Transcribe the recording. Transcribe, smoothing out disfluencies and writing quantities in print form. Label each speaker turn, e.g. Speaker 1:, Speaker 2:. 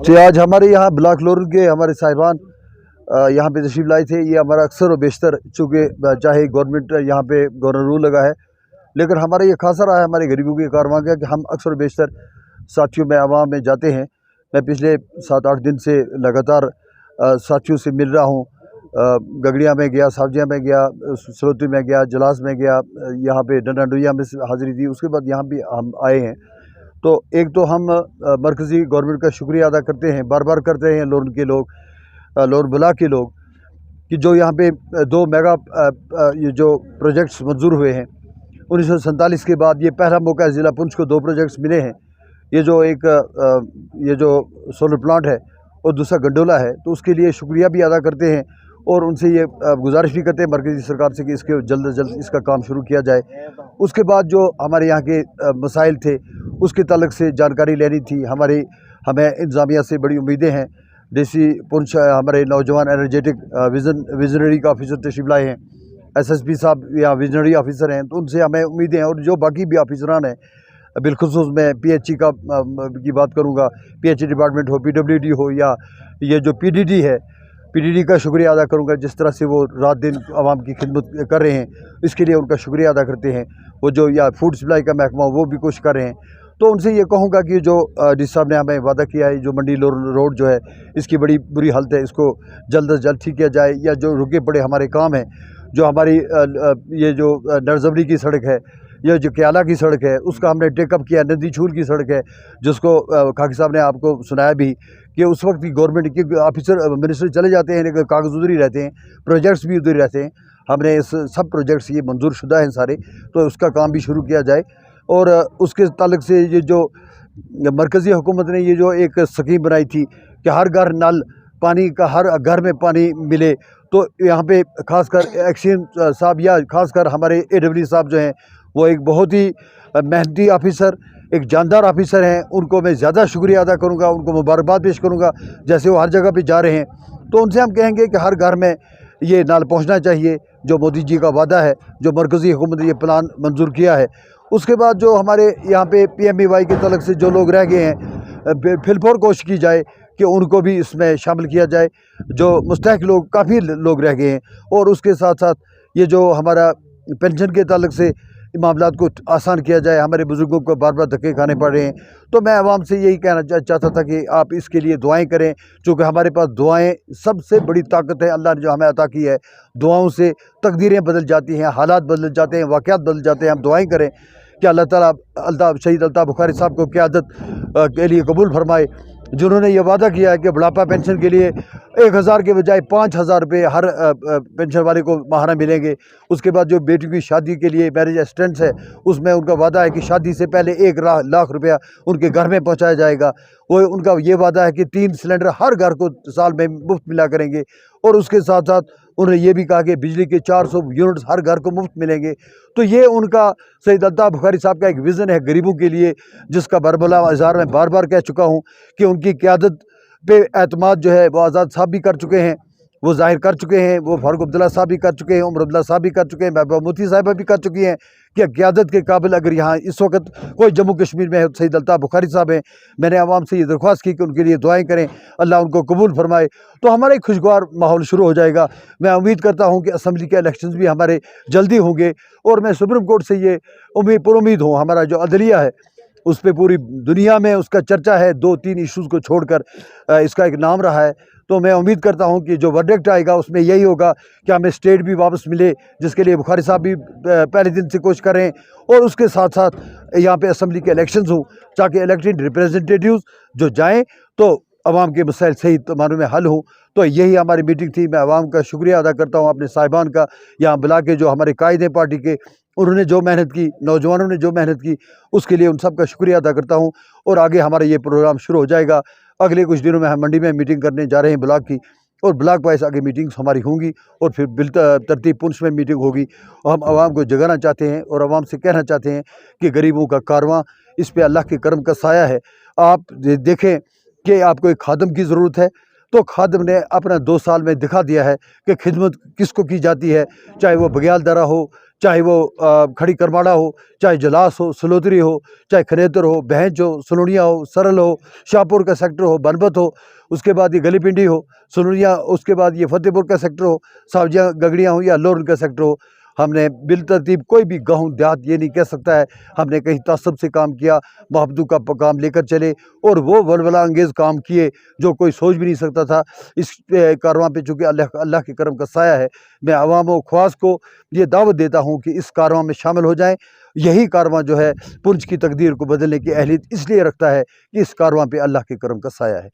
Speaker 1: जी, आज हमारे यहाँ ब्लॉक लोरन के हमारे साहिबान यहाँ पे तशरीफ़ लाए थे। ये हमारा अक्सर व बेशतर, चूँकि चाहे गवर्नमेंट यहाँ पे गवर्नर रूल लगा है, लेकिन हमारा ये खासा रहा है हमारे गरीबों के कारवां का कि हम अक्सर व बेशतर साथियों में आवाम में जाते हैं। मैं पिछले 7-8 दिन से लगातार साथियों से मिल रहा हूँ। गगड़िया में गया, सावजिया में गया, सलोती में गया, जलास में गया, यहाँ पे डंडाडुइया में हाज़िरी दी। उसके बाद यहाँ भी हम आए हैं। तो एक तो हम मरकज़ी गवर्नमेंट का शुक्रिया अदा करते हैं, बार बार करते हैं लोरन के लोग, लोरन ब्लॉक के लोग, कि जो यहाँ पे 2 मेगा ये जो प्रोजेक्ट्स मंजूर हुए हैं 1947 के बाद, ये पहला मौका है ज़िला पुंछ को 2 प्रोजेक्ट्स मिले हैं। ये जो एक ये जो सोलर प्लांट है और दूसरा गंडोला है, तो उसके लिए शुक्रिया भी अदा करते हैं और उनसे ये गुजारिश भी करते हैं मरकज़ी सरकार से कि इसके जल्द से जल्द इसका काम शुरू किया जाए। उसके बाद जो हमारे यहाँ के मसाइल थे उसके ताल्लुक से जानकारी लेनी थी। हमें इंतज़ामिया से बड़ी उम्मीदें हैं। डीसी पुंछ हमारे नौजवान एनर्जेटिक विजनरी का ऑफिसर तशरीफ़ लाए हैं, एसएसपी साहब या विजनरी ऑफिसर हैं, तो उनसे हमें उम्मीदें हैं। और जो बाकी भी ऑफिसरान हैं, बिलखुसूस मैं पीएचई की बात करूँगा, पीएचई डिपार्टमेंट हो, पीडब्ल्यूडी हो, या ये जो पीडीडी है, पीडीडी का शुक्रिया अदा करूँगा। जिस तरह से वो रात दिन आवाम की खिदमत कर रहे हैं, इसके लिए उनका शुक्रिया अदा करते हैं। वो जो या फूड सप्लाई का महकमा, वो भी कोशिश कर रहे हैं। तो उनसे ये कहूँगा कि जो डी साहब ने हमें वादा किया है, जो मंडी रोड जो है इसकी बड़ी बुरी हालत है, इसको जल्द से जल्द ठीक किया जाए। या जो रुके पड़े हमारे काम हैं, जो हमारी ये जो नरजबरी की सड़क है, यह जो क्याला की सड़क है, उसका हमने टेकअप किया। नदी छूल की सड़क है, जिसको खाकी साहब ने आपको सुनाया भी कि उस वक्त की गवर्नमेंट के ऑफिसर मिनिस्टर चले जाते हैं, लेकिन कागज़ उधर ही रहते हैं, प्रोजेक्ट्स भी उधर ही रहते हैं। हमने इस सब प्रोजेक्ट्स ये मंजूर शुदा हैं सारे, तो उसका काम भी शुरू किया जाए। और उसके ताल्लुक से ये जो मरकज़ी हुकूमत ने ये जो एक स्कीम बनाई थी कि हर घर नल पानी का, हर घर में पानी मिले, तो यहाँ पे खासकर एक्सीएम साहब या खासकर हमारे एडब्ल्यू साहब जो हैं, वो एक बहुत ही मेहनती ऑफिसर, एक जानदार ऑफिसर हैं। उनको मैं ज़्यादा शुक्रिया अदा करूँगा, उनको मुबारकबाद पेश करूँगा। जैसे वो हर जगह पे जा रहे हैं, तो उनसे हम कहेंगे कि हर घर में ये नल पहुँचना चाहिए, जो मोदी जी का वादा है, जो मरकज़ी हुकूमत ने ये प्लान मंजूर किया है। उसके बाद जो हमारे यहाँ पे PMBY के तलक से जो लोग रह गए हैं, फिलफोर कोशिश की जाए कि उनको भी इसमें शामिल किया जाए। जो मुस्तहक लोग, काफ़ी लोग रह गए हैं। और उसके साथ साथ ये जो हमारा पेंशन के ताल्लुक से मामलात को आसान किया जाए। हमारे बुज़ुर्गों को बार बार धक्के खाने पड़ रहे हैं। तो मैं आवाम से यही कहना चाहता था कि आप इसके लिए दुआएं करें, चूँकि हमारे पास दुआएं सबसे बड़ी ताकत है। अल्लाह ने जो हमें अता की है, दुआओं से तकदीरें बदल जाती हैं, हालात बदल जाते हैं, वाक़यात बदल जाते हैं। हम दुआएं करें कि अल्लाह ताला शहीद अल्ताफ़ बुखारी साहब को क़यादत के लिए कबूल फरमाए, जिन्होंने ये वादा किया है कि बुढ़ापा पेंशन के लिए 1000 के बजाय 5000 रुपये हर पेंशन वाले को माहाना मिलेंगे। उसके बाद जो बेटी की शादी के लिए मैरिज असिस्टेंस है, उसमें उनका वादा है कि शादी से पहले 1 लाख रुपया उनके घर में पहुंचाया जाएगा। वो उनका ये वादा है कि 3 सिलेंडर हर घर को साल में मुफ्त मिला करेंगे। और उसके साथ साथ उन्होंने ये भी कहा कि बिजली के 400 यूनिट्स हर घर को मुफ्त मिलेंगे। तो ये उनका सैयद अल्ताफ़ बुखारी साहब का एक विज़न है गरीबों के लिए, जिसका बरबला इज़हार मैं बार बार कह चुका हूँ कि उनकी क़यादत पे एतमाद जो है वो आज़ाद साहब भी कर चुके हैं, वो ज़ाहिर कर चुके हैं, वो फारूक अब्दुल्ला साहब भी कर चुके हैं, उमर अब्दुल्ला साहब भी कर चुके हैं, महबूबा मुफ्ती साहिबा भी कर चुकी हैं कि क़यादत के काबिल अगर यहाँ इस वक्त कोई जम्मू कश्मीर में है, सैयद अल्ताफ़ बुखारी साहब हैं। मैंने आवाम से ये दरख्वास्त की कि उनके लिए दुआएं करें, अल्लाह उनको कबूल फरमाए, तो हमारा एक खुशगवार माहौल शुरू हो जाएगा। मैं उम्मीद करता हूँ कि असम्बली के इलेक्शंस भी हमारे जल्दी होंगे। और मैं सुप्रीम कोर्ट से ये पुरुम्मीद हूँ, हमारा जो अदलिया है उस पर पूरी दुनिया में उसका चर्चा है, 2-3 इश्यूज़ को छोड़कर इसका एक नाम रहा है। तो मैं उम्मीद करता हूं कि जो वर्डिक्ट आएगा उसमें यही होगा कि हमें स्टेट भी वापस मिले, जिसके लिए बुखारी साहब भी पहले दिन से कोशिश करें। और उसके साथ साथ यहाँ पे असम्बली के इलेक्शंस हों, ताकि इलेक्टेड रिप्रेजेंटेटिव्स जो जाएँ तो अवाम के मसाइल सही मानों में हल हों। तो यही हमारी मीटिंग थी। मैं अवाम का शुक्रिया अदा करता हूँ, अपने साहिबान का, यहाँ बुला के जो हमारे कायदे पार्टी के, उन्होंने जो मेहनत की, नौजवानों ने जो मेहनत की, उसके लिए उन सब का शुक्रिया अदा करता हूँ। और आगे हमारा ये प्रोग्राम शुरू हो जाएगा। अगले कुछ दिनों में हम मंडी में मीटिंग करने जा रहे हैं ब्लॉक की, और ब्लॉक वाइज आगे मीटिंग्स हमारी होंगी, और फिर तरतीब पुंछ में मीटिंग होगी। और हम आवाम को जगाना चाहते हैं और आवाम से कहना चाहते हैं कि गरीबों का कारवां इस पर अल्लाह के करम का साया है। आप देखें कि आपको एक खादम की ज़रूरत है, तो खादम ने अपना 2 साल में दिखा दिया है कि खिदमत किसको की जाती है, चाहे वो बग्याल दरा हो, चाहे वो खड़ी करमाड़ा हो, चाहे जलास हो, सलोतरी हो, चाहे खनेतर हो, बहंच हो, सलूनिया हो, सरल हो, शाहपुर का सेक्टर हो, बनबत हो, उसके बाद ये गली पिंडी हो, सलूनिया, उसके बाद ये फतेहपुर का सेक्टर हो, सावजिया गगड़ियाँ हो या लोरन का सेक्टर हो। हमने बिलतरतीब कोई भी गाँव देहात ये नहीं कह सकता है हमने कहीं तासब से काम किया, मोहब्बतों का काम लेकर चले और वो वलवला अंगेज़ काम किए जो कोई सोच भी नहीं सकता था। इस कारवां पे चूँकि अल्लाह अल्लाह के करम का साया है, मैं अवाम व ख़वास को ये दावत देता हूँ कि इस कारवां में शामिल हो जाएँ। यही कारवां जो है पुंछ की तकदीर को बदलने की अहलियत इसलिए रखता है कि इस कारवां पे अल्लाह के करम का साया है।